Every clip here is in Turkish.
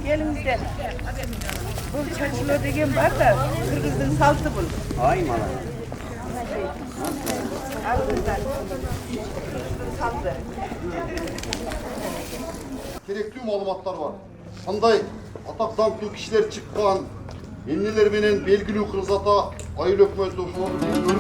Elimizden. Bu çarşılar degen var da Kırgız'ın saltı bu. Ay mala. Saltı. Gerekli malumatlar var. Qanday атақ даңқты кишилер чыккан, эмнелер менен белгилүү кыргызата айыл өкмөтү ошолорду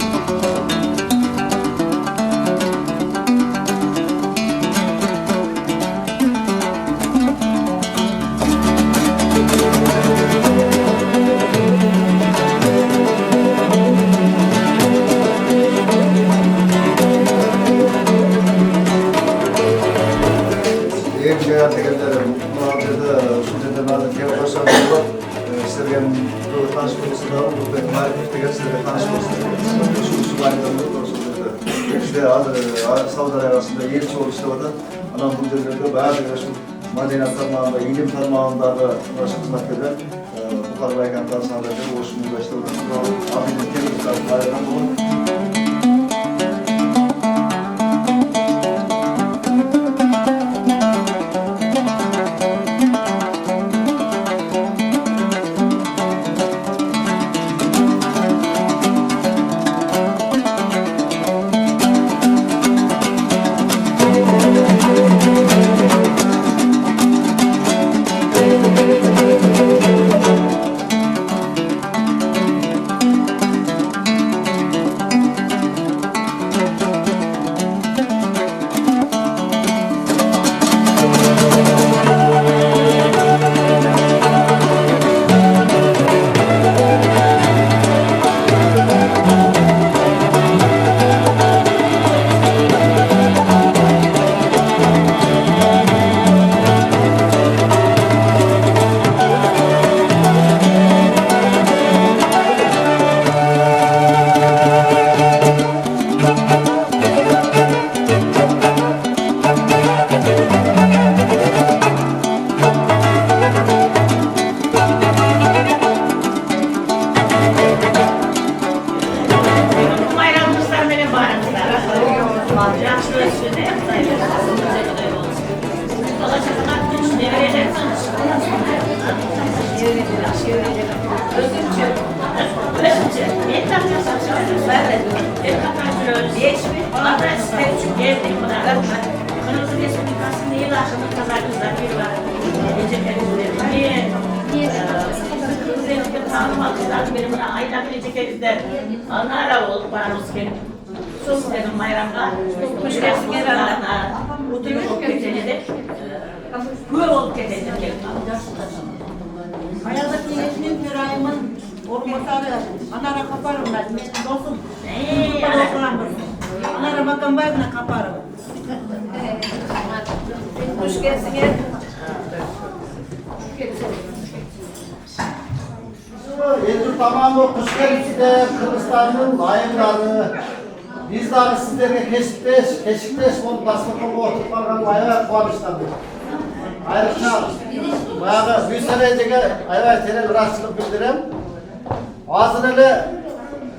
Saudi Arabiston'da elçi oluştu orada. Anam bu dönemde bayağı bir şu madeniyat tarmağında, ilim tarmağında da hizmet eden bu kadar baykanlar sanatçı oluşumunda işte orada. Abinin temizler, bayram bu. Anara olup varmış ki sus dedim bayramda kuş gelsin gelenler utuyor olup geçecekti köy olup geçecekti Hayaldaki yetinin Püray'ımın ormasarı Anara kaparım ben dostum Anara bakın bayına kaparım kuş gelsin gel Edir tamamı kuş gelişinde Kırgızistan'ın ayımları biz de sizlerge keşikteş olup bastıklı oturup kalgan bayağı kuanışlandık. Ayrıca bayağı bir senecege ayrıca terel rahatsızlık bildirem. Azın ele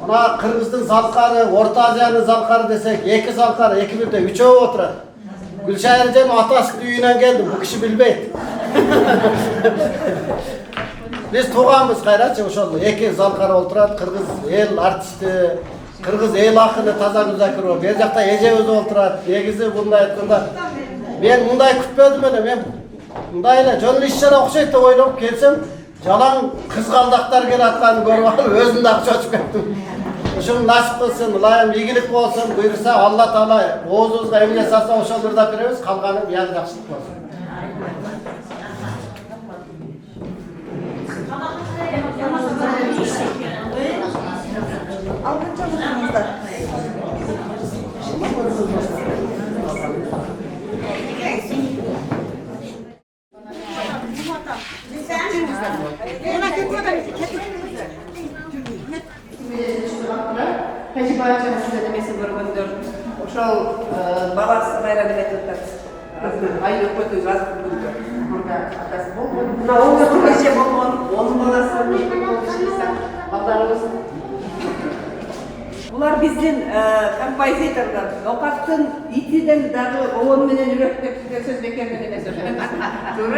ona Kırgız'ın zalkarı, Orta Asya'nın zalkarı desek, iki zalkarı, iki birde, üçü oturar. Gülşahir'cem Atask düğünden geldim, bu kişi bilmeydi. Biz tuğamız Kayratçı ошол эки залкар олтурат, Кыргыз эл артисти, Кыргыз эл акыны Таза Гүлзакирова. Бер жакта эжебиз олтурат. Негизи мындай айтканда мен мындай күтпөдүм эле. Мен мындай эле жөн эле иш-чара окшойт деп ойлоп келсем, жалаң кызгалдактар келатканын көрүп алып өзүм дагы чочуп кеттим. Ушуну насип кылсын, ылайым ийгилик болсун, буйруса Алла Таала оозубузга эмне салса ошолорду да беребиз, калганы бияз жакшылык болсун. Algınca mısınızlar? Hacı Bahçe'nin size demesi bir gündür. Uşal babası bayram edildi. Ayı koydu yazıp buldu. Burada akası bu. Na onda bir şey bu onun balası bir şey ise Allah'ın Bular bizim композиторlar. Nokattın itiden dağı oğun menen ürektep söz bekerden emes. Doğru mu?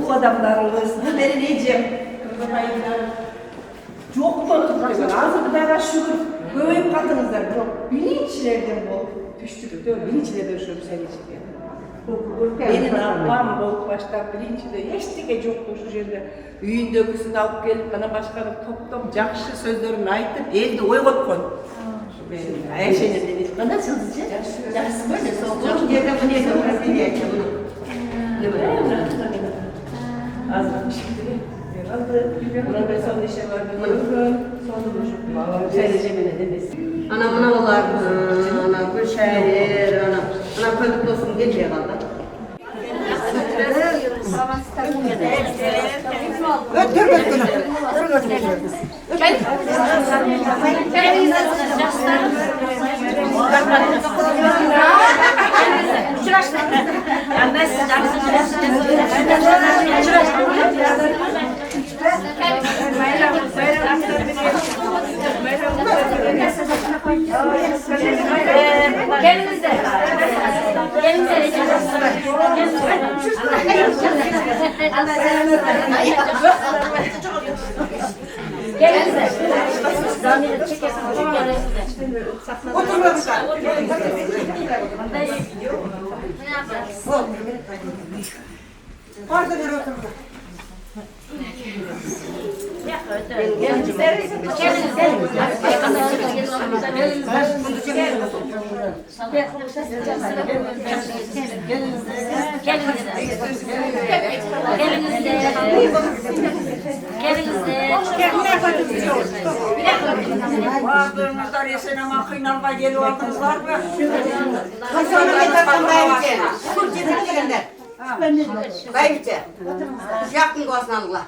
O adamlarımız beni neyeceğim? Çok korktum. Azı dağa şükür. Köyüp kaldınızlar. Bilinçlerden bu. Düştük. Bilinçlerden şu söyleyeceğim. Benim ablam bu başta bilinçli. Eştike çok şu yerde. Үйündөгүсүн алып келип, ана башкарып топтоп, жакшы сөздөрүн айтып, элди ойготкон. Айшенеден айтканда сиз жакшысызбы деп сол жерде мына жерде айтам. Азыр ишкиле. Мына бир сон иши бар. Ana mınalar, ana Gülşehir, ana köylük dostum gelmeye kaldı. Vardığınızda resen ama kıynalma geri aldınızlar mı? Bayıcı, yakın koşnalılar.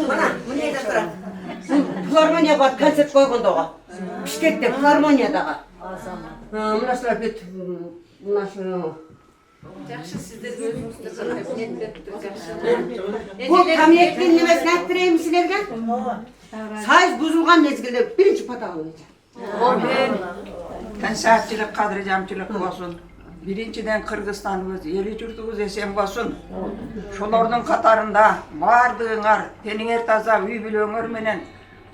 Bana, bu neyde duran? Filarmoniyaya konsert koygun dağa. Bişkekte, filarmoniya dağa. Mına şular büt, mına şular. Bu kamiyetliğin nimesini ettireyim sizlerge? Sayız buzulgan mezgilde birinci pata alınacak. Konsartçılık, kadrıcamçılık olsun. Birinciden Kırgızstanımız, eli jurtubuz esen bolsun. Şolardyň katarında bardığıňar, teniňer taza üý bileňer menen,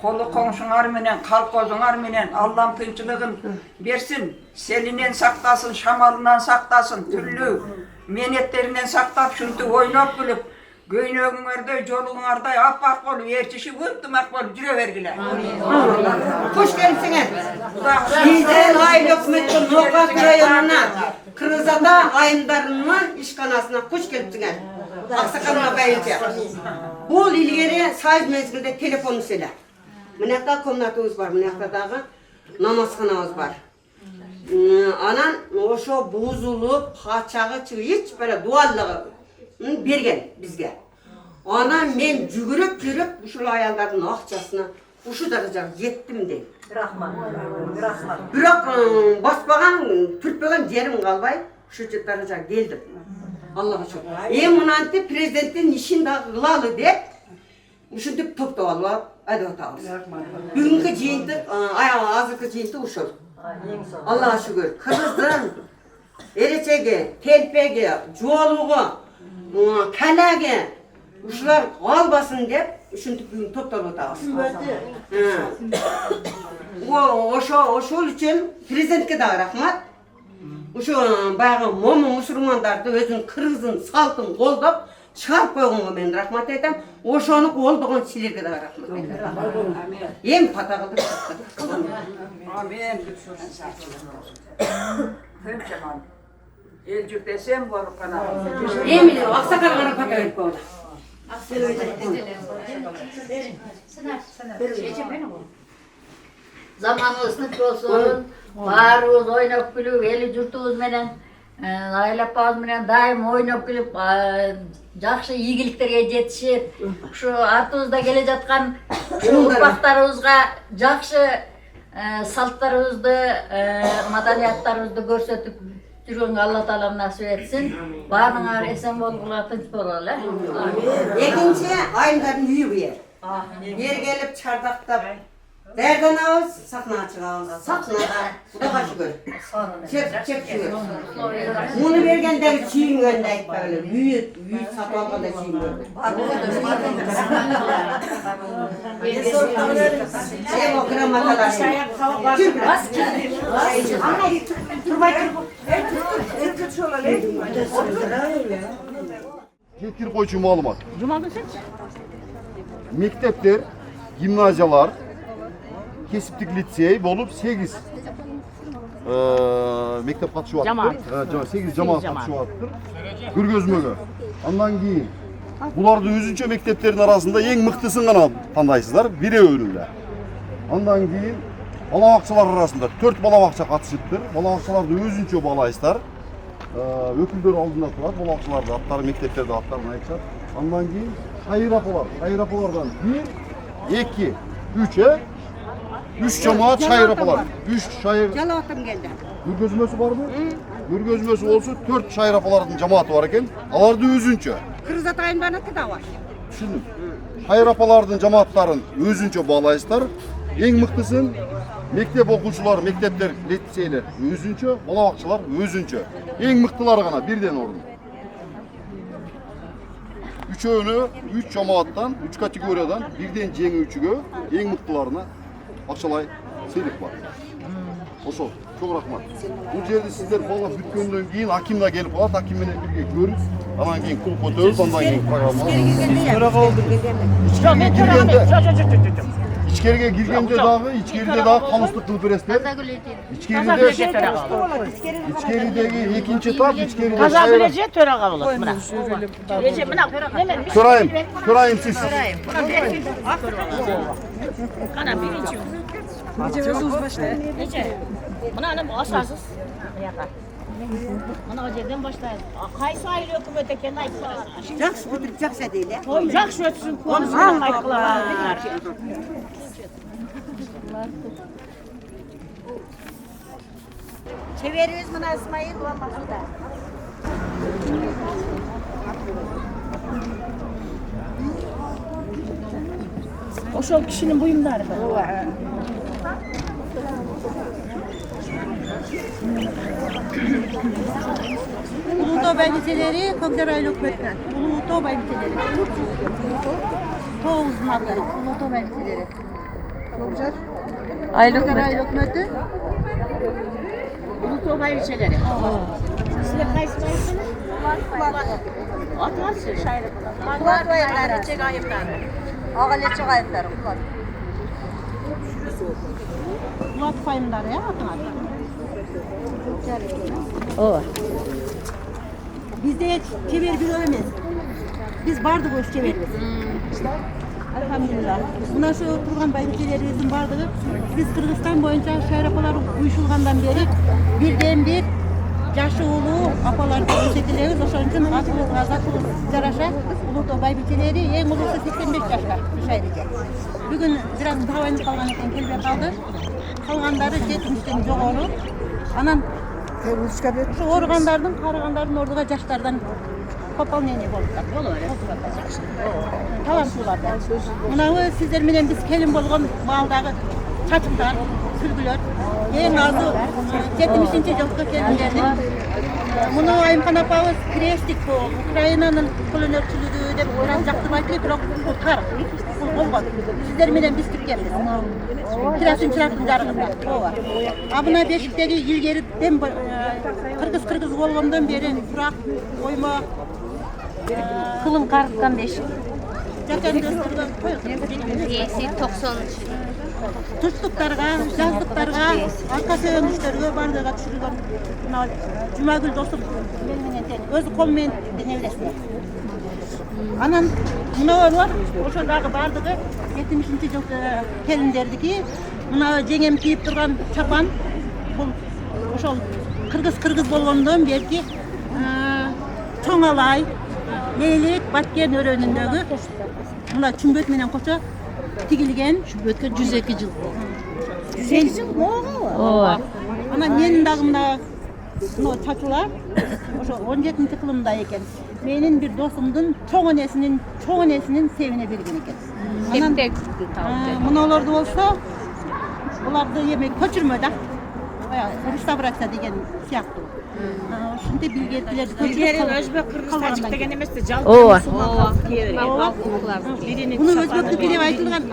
kolu koňşuňar menen, kalkozuňar menen Allah'ım tınçılığın bersin, selinen saktasın, şamalından saktasın, türlü menetlerinden saktap, şuntu oynap bilip, göynöňüňerde, joluňarda appak bolup, erçişi ıntыmak bolup jüre bergiler. Hoş gelipsiňer. Bizden aile hükümetin Nokat rayonuna, Kırgızada ayınlarının işkanasına hoş gelipsiňer. Aksakalına bayılca. Bol ilgeri sayız mezgilde telefonu sele. Mınakta komnatımız var, mınakta dağı namazxanamız var. Anan oşo buzulup, haçağı çığı hiç böyle duallığı bergen bizge. Anan men jügürüp uşul ayalların akçasına uşu darajaga yettim deyip. Rahmat. Biroq baspagan, türtpegen jerim kalbay, uşu darajaga geldim. Allah'a şükür. Mınantı prezidentin işin da kılalı deyip, uşuntip toptap alıp, ayda otağız. Bugünkü jeyinti, azırkı jeyinti uşul. Allah'a şükür. Kırgızdın, ereçegi, telpegi, joluğu, kalagi, uşular kalbasın deyip, uşuntip bugün toptap otağız. Oşol üçün prezidentke da rahmat. Uşu bayağı momu musulmandardı özün kırgızın saltın koldap çıkarıp koygunga men rahmat aytam. Oşonu koldogon silerge da rahmat aytam. Em pata kıldık. Amin. Hemşeman. Elcük desem borup kana. Emine aksakal gara pata verip koydu. Zamanımız nık olsun, barımız oynap gülüp, eli jurtubuz menen, aylapabız menen daim oynap gülüp, jakşı iyigiliklerge jetişip, şu artımızda gele жатқан urpaklarımızga jakşı saltlarımızды, madaniyatlarımızды көрсөtүp жүргөнгө Allah Taala nasip etsin. Barыңар esen bolgular, tınç bolgular. Ekinci ayınların üyü bu yer. Yer gelip çardaktap, Derden ağız sakna çıkağında. Saknada. Kudağa şükür. Çek şükür. Bunu vergenleri çiğin gönderdik böyle. Büyük satı alganda çiğin gönderdik. Şey o kramatalar. Getir koyucu malumat. Mektepler, gimnaziyalar, kesiplik lisey bolup 8 mektep katışıvattır. 8 cemaat katışıvattır. Gürgözmögü. Ondan keyin bularda özünçe mekteplerin arasında en mıhtısın gana tandaysızlar. Biri önüyle. Ondan keyin balabakçalar arasında 4 balabakça katışıptır. Balabakçalarda özünçe balaysızlar. Öküldür aldığında turar. Balabakçalarda atları, mekteplerde atlarını ayıkçar. Ondan keyin hayır apolardan 1, 2, 3'e 3 cemaat şahir apolar. 3 şahir. Calavatım geldi. Gürgözmösü var mı? Gürgözmösü olsa 4 şahir apolarının cemaati var eken. Alar da özünçe. Kırızat ayın banatı da var. Düşünün. Şahir apolarının cemaatların özünçe bağlayışlar. En mıhtısın mektep okuyucular, mektepler, liseyler özünçe, balabakçılar özünçe. En mıhtılar gana birden orada. 3 önü 3 cemaattan, 3 kategoriden birden cengi üçüge en mıhtılarına akşalay seylik var. Oso, çok rahmat. Bu yerde sizler falan bütkönden keyin hakimle gelip alat, hakimle birge görüp, ondan keyin kul kotöğüz, ondan keyin programı. İçkeriye girgende dağı, içkeride dağı kamuslu kılıpresler. İçkerideki ikinci tap, içkeride Kaza bileceği töre kabul et. Körayım siz. Kana birinci. Nece özünüz başlayın. Nece? Buna anam asarsız. Bana o yerden başlayın. Kaysa ayrı hükümete kendi ayıklar. Jakşı götürüp jakşı değil ya. Jakşı ötsün konusuna ayıklar. Çeviriyoruz bunu İsmail olmazsa da. O şol kişinin buyumları. Uluto belgeseleri Kökler Aylık Hükümeti'nden. Uluto belgeseleri. Toğuz'un adı. Uluto belgeseleri. Kökler Aylık Hükümeti. Uluto bayviçeleri. Sizler kaysınız? Atarsın şair. Kulat ayıpları, çek ayıpları. Ağaletçik ayıpları, kulat. Kulat payımları ya. O. Bizde çevir bir ölemez. Biz bardık o çevirimiz. Elhamdülillah. Bundan sonra oturgan belgelerimizin bardığı biz Kırgızistan boyunca şehir apaları uyuşulgandan beri birden bir yaşı oğlu apalar görüşetilerimiz. Oşun için atılız, azatılız, jaraşa Uluto baybilçeleri en olursa 85 yaşlar şehirde. Bugün biraz davayınız kalgan eken kelbe kaldı. Kalganları 70'ten жоғары. Anan şu organlardan, karıganların orduğa yaşlardan poполнение болуптар. Талантливардар. Мынау сиздер менен биз келин болгон маалдагы чачымдар, сүлгүлөр эң азы 70-нчи жылкы келиндердин. Муну Айымкан апабыз тирештик бул Украинанын кул өнөрчүлүгү деп biraz жактырбайт элек, бирок бул тарых, бул болгон. Сиздер менен биз тиркенбиз. Kirasınçıların jarığında. Abına Beşik'teki ilgeriden Kırgız bolgandan beri Kurak, Oyma, Kılın karıtkan Beşik. Jakan dosturgan Esi 90. Tuçluklarga, жаздыктарга, арка сөйгүчтөргө бардыгы түшүргөн мына Жумагүл доступ менен тең өзү кол менен денелесине. Анан мына бар, ошо дагы бардыгы 70-нчи жылкы келиндердики. Мына жеңем кийип турган чапан бул ошол кыргыз болгондон берки чоңалай, лейлек, баткен өрөөнүндөгү мына чүмбөт менен кошо тигилген. Şübötke 102 yıl. 102 жыл ооба. Анан менин дагы мына чачуулар ошо 17-нчи кылымда экен. Менин бир досумдун чоң энесинин себине берген экен. Анан мыналарды болсо Ularda yemek köçürmeden restavratsiya degan siyahtı. Shunday bilgetdiler. İlgari Özbek Kırgızstançık degan emas da жалпы Ооба. musulmon xalq kiyevering. Buni o'zbekniki deb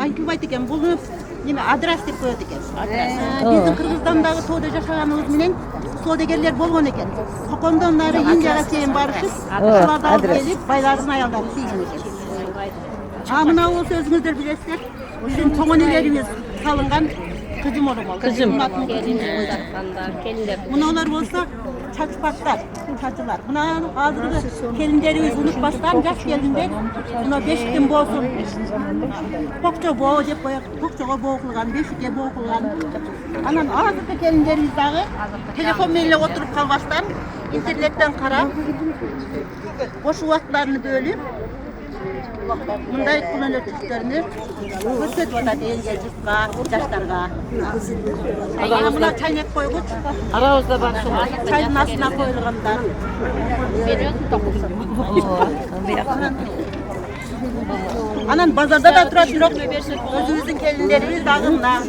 aytilmaydi ekan. Buni nima adras deb qo'yadi ekan. Bizim Qirg'izistondagi to'da yashaganimiz bilan savdogarlar bo'lgan ekan. Qo'qondan nari Indiyaga keyin borishib, shulardan olib kelib, baylarning ayollarini kiygan ekan. Mana o'sha o'zingizlar bilasizlar. O'sha to'ng'onlarimiz solingan kızım oğlum oldu. Kızım. Bunlar olsa çaçpaklar, çaçılar. Buna hazırda gelinlerimiz unutmasdan yaş gelinde buna 5 gün bolsun. Pokça boğ dep koyak, pokçaga boğulgan, beşikке boğulgan. Anan hazırda gelinlerimiz dağı telefon meyle oturup kalmasdan internetten karap boş vaktlarını bölüp bunday kullanır türlerini gösterip atadi yenge jurtga, yaşlarga. Buna çaynak koyguç. Aramızda var şu. Çayın astına koyulganlar. Anan bazarda da turadi yok. Özümüzün kelinlerimiz dağınla.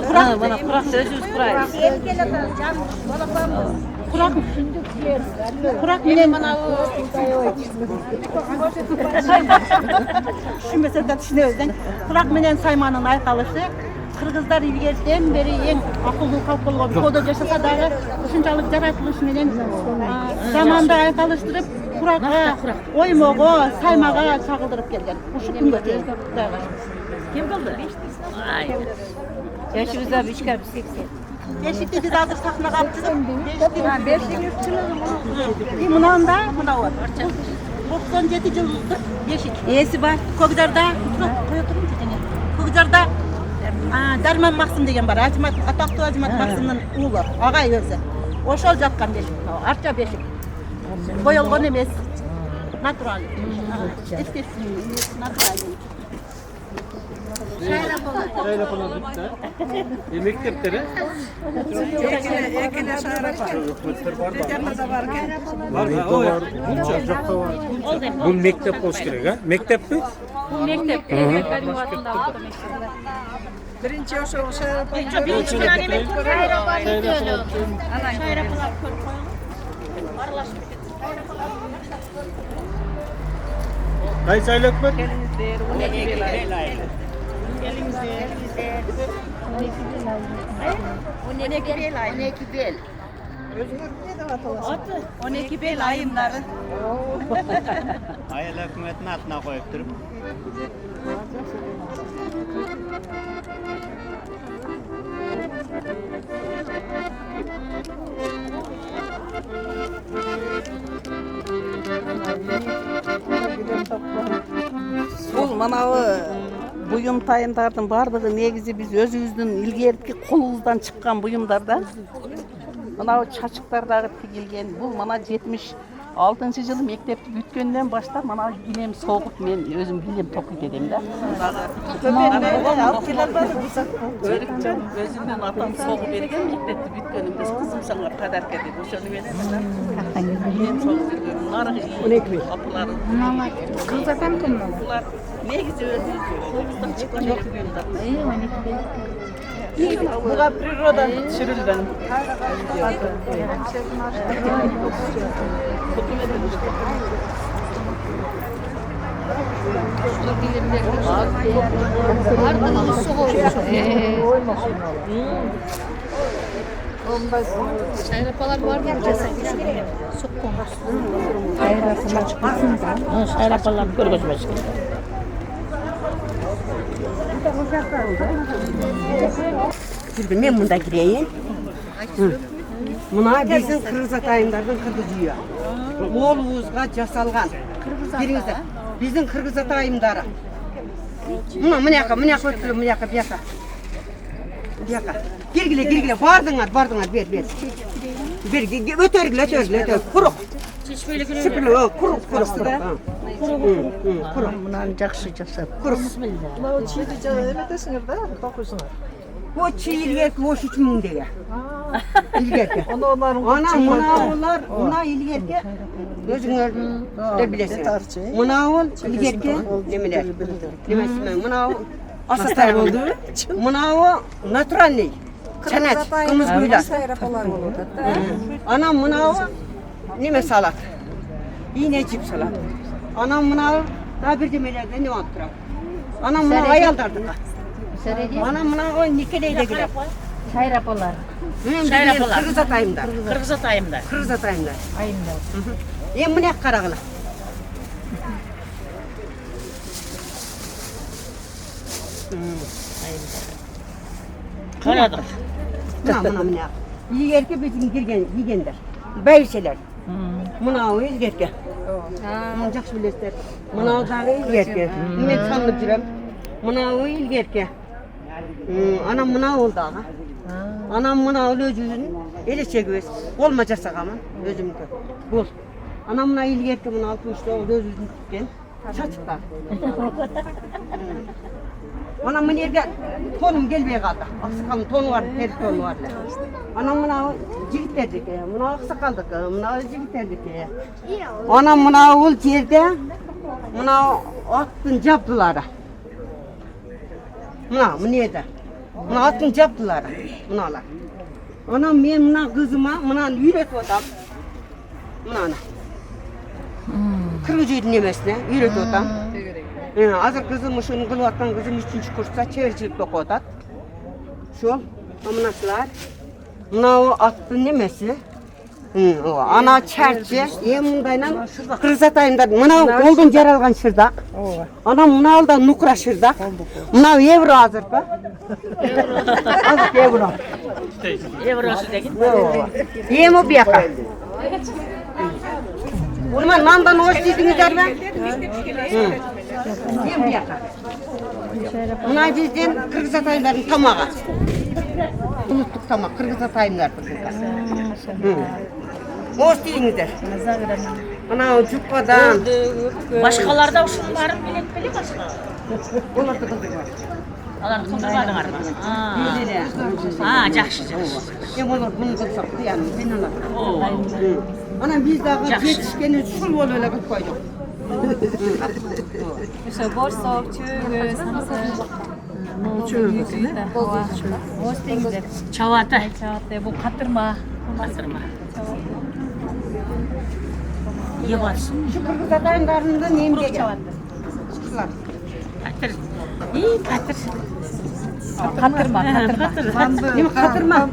Kurak. Bana kurak özümüz kurayız. Kurak. Kurak bilen bana şu meseleden düşünüyoruz. Kurak bilen saymanın aykalışı Kırgızlar ilgerden beri en akıllı halk bolgan. Koda yaşasa dağı uşunçalık jaratılış menen zamanda aykalıştırıp kurakka, oymogo, saymaga çağıldırıp gelgen. Uşu күнгө чейин. Kim buldu? Yaşımız abi 3 kalp 80. Beşikte biz hazır sahnaga aptızık. Beşikte Mınan da mına var. 97 yıllık beşik. Esi var. Kogdar'da Kogdar'da Darman Maksım degen var. Ataklı Hacimat Maksım'ın oğlu. Ağay özü. Oşol жатқан beşik. Arça beşik. Boyolgan emes. Natural. Natural. Şöyle falan bitti. Mektepleri. Ekine şarapa. Yanında var ki. Var mı? O var. Bu mektep olsa gerek ha? Mektep mi? Mektep. Birinci o şarapa. Birinci bir tane mektep. Kaç aylık mı? On iki bel ayınları. Ayel hükümetin altına koyup durup. Бұл манауы бұйым тайындардың барлығы негізі біз өзіміздің илгертки қолымыздан шыққан бұйымдардан. Мынау чачықтардағы тігілген. Бұл мана 76 жылы мектепті бүткеннен баштап мана билем соғып мен өзім билем тоқып кетем да. Өзімнен атам соғып берген мектепті бүткенім біз қызым саңа подарка деп ошону менен билем соғып берген. Нарығы апыларын. Kızatan kim mi? Бұлар негізі қолымыздан шыққан бұйымдар. Бұға природа түсірілген. Şayrapalar var mı? Şayrapalar görgözmez. Şimdi ben bunda gireyim. Buna bizim Kırgız atayımlardan kırgızıyor. Oğlumuzga jasalgan. Birinizde. Bizim Kırgız atayımları. Mına ötülü, bir yaka. Girgile, bardыңар, ber. Ber, ötörgile, kuruk. Şipili, kuruk. Bundan жақсы жасап. Kuruk. O çiğilgerki o 3000 diye. İlgerki. Ona ilgerki özüңөр de bilesin. Mına ol ilgerki demeler. Demesine mına ol Asatay oldu. Mınav naturalni. Çenet, kımız guylar. Anam mınav nime salat. Yine cip salat. Anam mınav daha bir demelerde ne antırak. Anam mınav ayaldardı. Anam mınav nikeleyde girer. Şayrapalar. Şayrapalar. Kırgız atayımda. Kırgız atayımda. Kırgız atayımda. Ayında. Em mınak karagına. Karadır. Mınak. Yigerke bizim gigenler. Beyseler. Mınav izgerke. Жақсы білесіздер. Мынаудағы илгерке. Мен танып жүрем. Мынауы илгерке. Анам мынау олдағы. Анам мынау өзінің елешегі өз. Қолма жасағамын өзімді. Бұл. Анам мына илгерке мынау көшті өзінің түткен. Шашықтар. Anam mı nerede? Tonum gelmeye kaldı. Aksakalın tonu vardı, teri tonu vardı. Anam mına cigit derdik ya, mına aksakaldık, mına cigit derdik ya. Anam mına ol yerde, mına attın captıları. Mına nerede? Mına attın captıları, mınalar. Anam men mına kızıma mına yürüt odam. Mına ana. Kırmızı nemesine yürüt odam. Azır kızım şunu kılıp atkan kızım 3. kursta çevircilik okudat. Şu amınasılar. Mına attın nemesi. Ana çerçe, mındayla Kırgız atayında mına oldun jaralgan şırdak. Ana mına alda nukra şırdak. Mına evro hazır pa. Azır evro. Evrosu degin. Emo biyaka. Ulan nandan hoş dedinizler ben. Yem biyaka. Mına bizden Kırgız atayların tamağı. Unuttuk tamak, Kırgız ataylar bizim. Hoş dedinizler. Ana cuppadan. Başkalarda uşunların bile başka. Onlar da kızdık var. Alar kundurmadın arma. Ha, жақсы. Yem olur bunu kılsak yani ben ona. Ana biz daha yetişkeni şul ol öyle kılıp koyduk. Mesela borsa, çöğü, samsa. Çavata. Bu katırma. Katırma. İyi varsın. Şu Kırgız ataylarında neyim geliyor? Katır. İyi katır. Katırma. Değil mi katırma?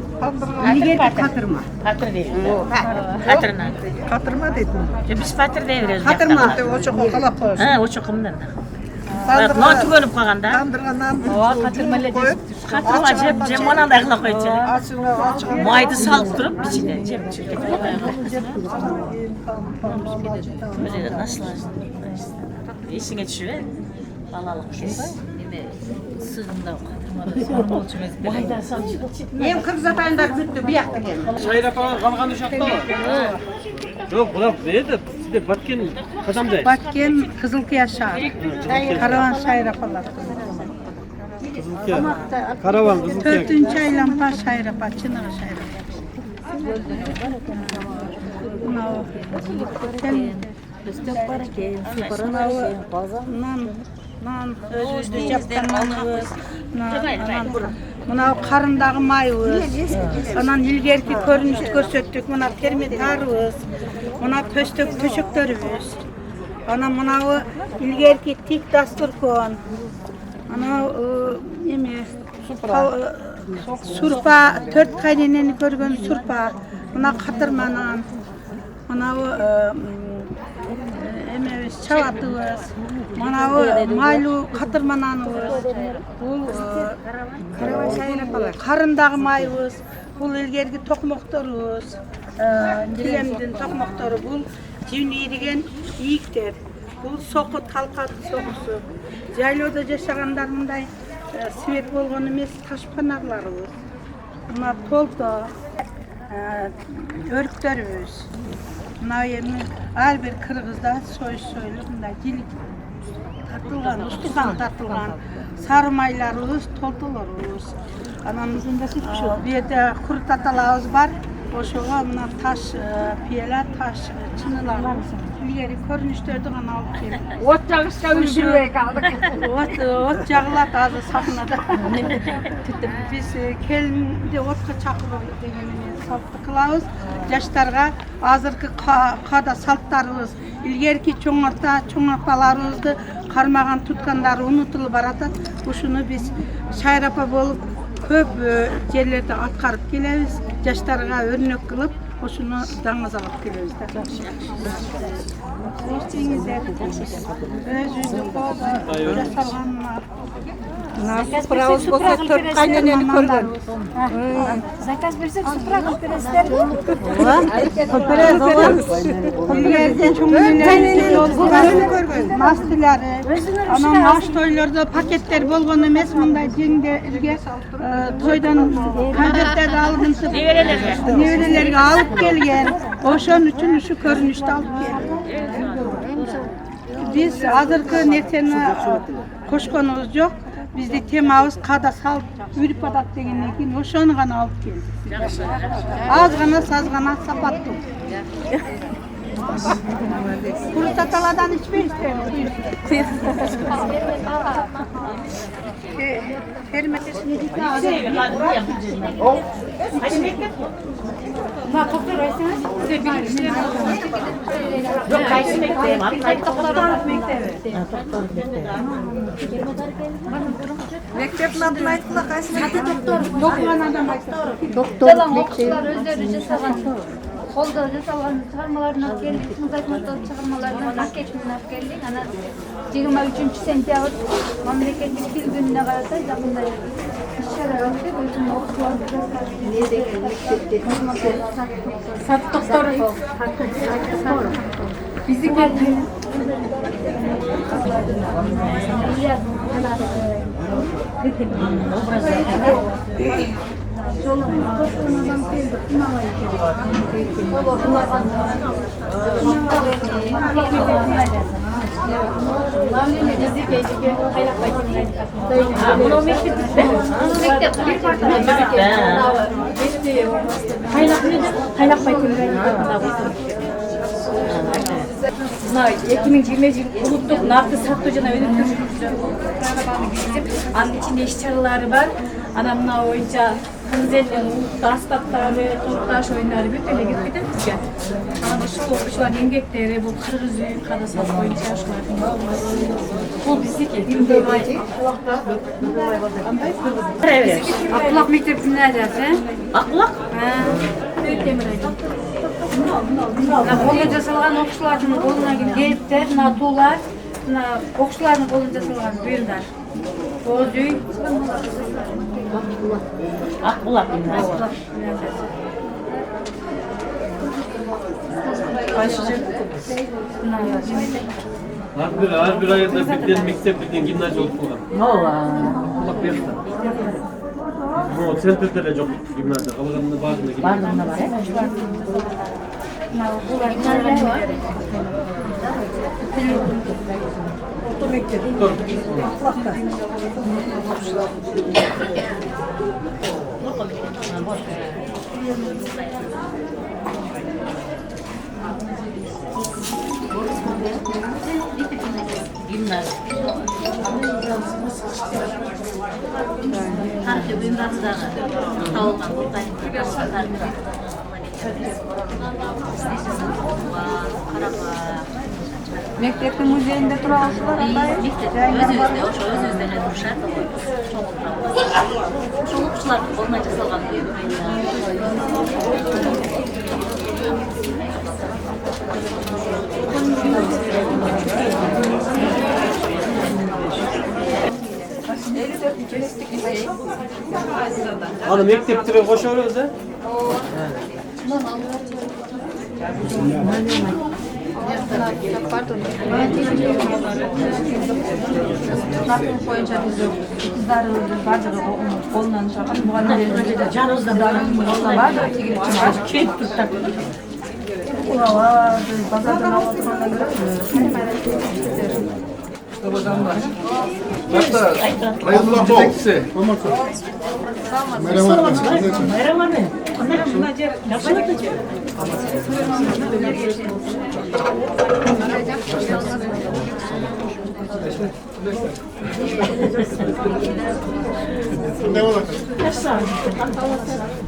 İlgili katırma. Katır değil. Katırına. Katırma dedim. Biz katır deyiriz. Katırma. O çok okalap olsun. Ha, o çokumdan da. Not görüp kalganda. Kandırganan Katırma lezzetli. Katırma cem ona da ayıkla koyacak. açık. Maydı salıp durup içine cem çirket. Böyle de nasıl İşine düşüyor. Balalık kes. Sığında Mayda salıp. Hem Kırgız ataylar büttü bir yakta geldi. Şayrapa kalgan uşakta mı? Yok, bular neydi? Sizde Batken kadamda. Batken Kızılkaya şahı. Karavan şayrapalar. Karavan Kızılkaya. 4. aylampa şayrapa, çınarı şayrapa. Nan özümüzde yaptanmanыбыз. Mına karınдағы майыбыз. Анан илгерки көрүнүштү көрсөттүк. Мына терметарыбыз. Мына төшөктөрүбүз. Анан мынабы илгерки тик дастуркон. Анан эме сурпа 4 кайненени көргөн сурпа. Мына катырманан. Мынабы эмебиз чабатыбыз. Манабы майлуу катырмананыбыз. Бул карындагы майыбыз. Бул илгерки токмокторубуз. Килемдин токмоктору бул жибин ийриген ийиктер. Бул соку талкат сокусу. Жайлоодо жашагандар мындай свет болгон эмес ташпанарларыбыз. Мына толто, өрүктөрүбүз. Мына эми ар бир кыргызда союлуп мындай жилик тартылган, устуган тартылган сары майларыбыз, толтолорубуз. Анан бу жерде курут аталабыз бар. Ошого мына таш пиела, таш чыныналарыбыз ilgari körünüşlerdi gana alıp geldik. Ot jağışça öldürüp kaldık. Ot jağılat azı sahnada. Biz kelimde otka çakırıyoruz degenini saltı kılabız. Yaşlarga azırkı kada saltlarımız, ilgerki çoğ ortalarımızды karmagan tutkanları unutulup baratat. Uşunu biz şayrapa bolup köp yerlerde atkarıp gelemiz. Yaşlarga örnek kılıp uşunu dаңыз alıp gelemiz. Özüydü salganlar. Справыз болса төрт қайненені көрген. Заказ берсек супрага бересіздер. Mastılары, ana maaş toylarda paketler bolgon emes, mınday jеңдерге toydan konfetlerdi alınıp neverelerge alıp kelgen. Oşon üçün şu körünüşte alıp kelgen. Biz azırkı nerseni koşkonumuz yok. Bizde temamız kada salt, ürüp adat degenden keyin oşonu gana alıp keldik. Az gana saz gana sapattık. Kuru sataladan içmeyiz. Hermetesini Yok kayısı bekleyelim. Mektepin adını ayttılar, kaysı Doktor okuşlar özleri жасаған қолда жасалған шығармаларын алып келдік, музыкалық шығармаларын макетін алып келдік. Ана 23 сентябрь мемлекеттік тіл күніне қарата жақында іс-шара өтіп, өзінің оқушыларды саттықтар біздікі Мына 2020 жыл улуттук наркы сактоо жана өнүк программаны киргизип, анын ичинде иш-чаралары бар. Анан мына боюнча Кыргызелдин улуттук аспаптары, топташ оюндары бүт эле кирип кетет бизге. Анан ушул окуучулардын эмгектери бул кыргыз үй, када саз боюнча ушулардын бул биздики. Акбулак мектеп гимназиясы. Акбулак? Қолда жасалған оқушылардың қолына келіптер, мына тулар, мына оқушылардың қолында жасалған бұйымдар. Боз үй. Акбулак. Her bir ayında birden mektep, birden gimnaziya olup kalgan. Akbulak berdi. Bu sentrde de yok gimnaziya. Kalganında bazında gimnaziya. Bardığında var ya. Harfi buyumlarınızda tavuktan Мектептің музейінде тұралышылар андай? Өзі-өзде, өз-өздеріне тұрышады. Ошол окуучулардын колуна жасалган бұйым. Anı mekteptire koşuyoruz da. Zakon boyunca biz kızlarımızın bardırı kolundan çıkan muhallelerinde de canımızda darımızda var da tigir için var. Kent tuttak. Ulalar, pazardan alıp Hatta hayırlı olsun.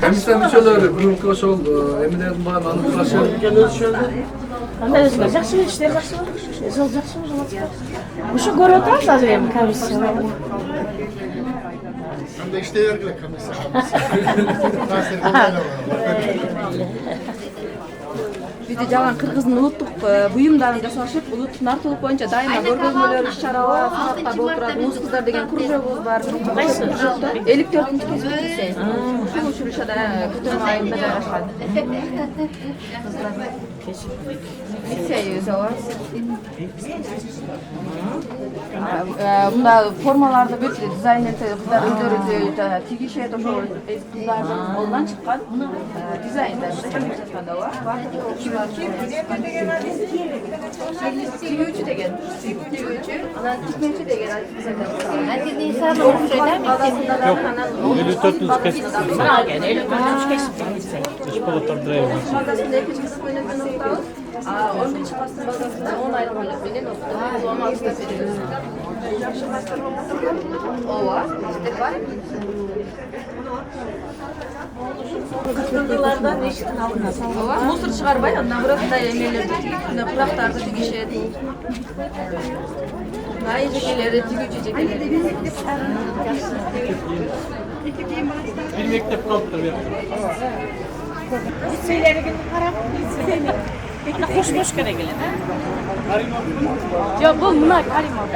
Komisyon müçeleri, bugünkü ошол эмелердин баарын аныкташы. Кандай өзгөр жакшы иштер жакшы болуп, жол жакшы болуп атат. Ушу көрүп атабыз азыр эми комиссия. Кандай иштей бергиле комиссия. Bizde Jalan Kırgız'ın ulutluk buyumlarını жасашып, улуттун артылык боюнча дайыма көргөзмөлөр, иш-чаралар, сабактар болуп турат. Муз кыздар деген кружогубуз бар. Кайсы кружокто? 54-кесип лицей. Ушул училищеде күтүм айында жайгашкан. Лицей өзү бар. Мында формаларды бүт дизайнерлер кыздар өздөрү тигишет, ошол кыздардын колунан чыккан дизайндарды жасатканда бар. Tüyücü degen, tüyücü, ana tikmeci degen, herkes insan olmuş eder mi? Yok, 54'ünüz kesip. Sağ gel, 54'ünüz kesip. İş balıklar duruyor. Bazasında 2 kısım oynanan noktalı. 11. pastır bazasında 10 ayrı oynanan noktalı. 16'da veriyoruz. Yaşlı pastır o var, işte var. Kırgızlardan eşitin alınır. Muzur çıkarbay, ondan burada emeğleri tükürüp, kulaklarda tüküşedi. Ayıcıkları tükücücekleri. Bir mektep kalıptır bir yaptım. Liseylere gidip harap, liseylere. Peki hoş kere gelin ha? Yok bu bunlar Karimov.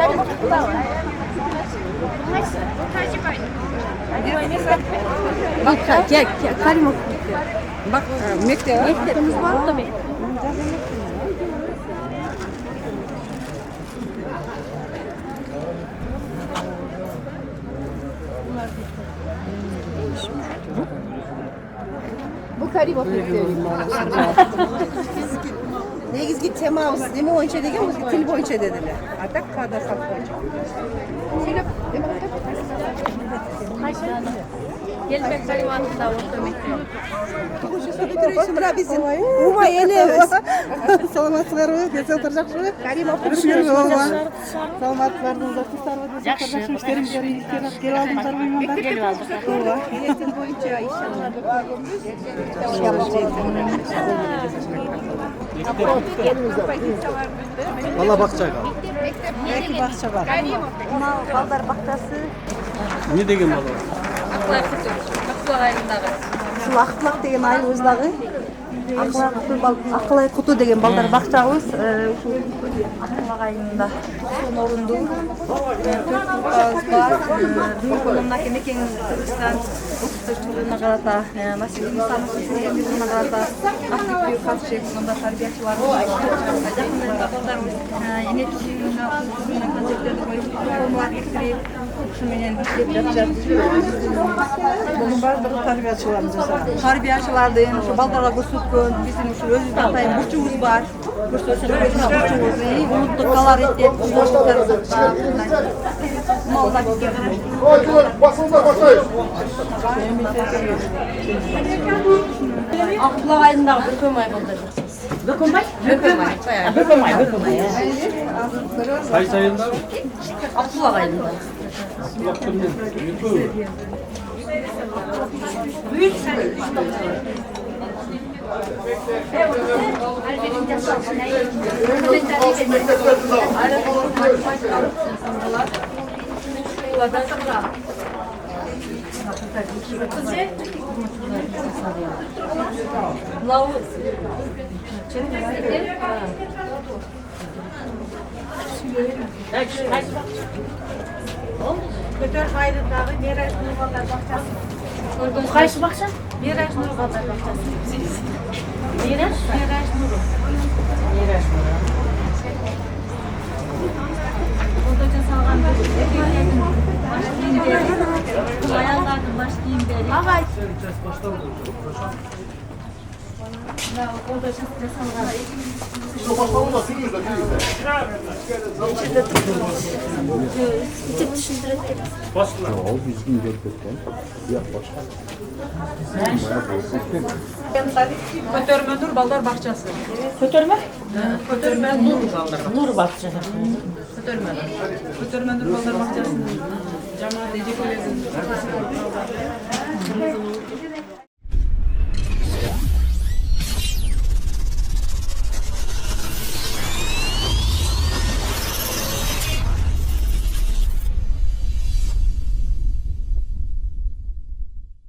Bak gel Karimov. Bak mektebimiz var tabii. Bu Karimov mektebi. Negizgi temamız demi boyunca degen, bu til boyunca dediler. Atak kadar saf boyunca. Gelmek Karimov'da orta mektep. Bura bizim. Uva yenemiz. Salamatçılar var, dese oturacakşı. Karimov var. Salamatçılarınızda tutarva dese oturacakşı. İşlerimiz yarı geri aldım tarvayım ben. Gelip aldık. Uva. Til boyunca inşallah. Valla bakacak abi. Belki bahçe var. Balдар baktası. Ne degen balık? Aklar kutu. Aklar ayındağı. Şu aklar degen ayın özdağı. Aklar kutu degen balдар bakacağız. Şu aklar ayında. Son orundu. Dün konumdaki mekan Kırgızstan Okutuşçuluğuna karata, nasıl insan okutuşçuluğuna karata aktif bir karşı konuda tarbiyatçılar var. Yakında baldarımız iletişimine konsertlerini koyup formular getirip şunun yapacağız. Bunun bazı tarbiyatçılarımız var. Tarbiyatçılardan şu baldarla gösterken bizim şu özü tatayın burçumuz var. Burçumuz unuttuk kalar ettik. Malda bir kere. Basınıza başlayın. Akla ayında bökemay buldacaksınız. Bökemay? Bökemay. Say sayında mı? Akla ayında. Baktım ne? YouTube. Büyük Kötör hayrındağı Meraş Nurballar Bahçesi. Kayısı baksan? Meraş Nurballar Bahçesi. Miraç? Meraş Nuru. Miraç Nuru. Orada salgan baş giyim beri. Ayağlardan baş giyim beri. Көтөрмө Нур балдар бакчасы. Көтөрмө? Көтөрмө Нур балдар. Нур бакчасы. Көтөрмө Нур балдар бакчасынын жамаат эжекелеринин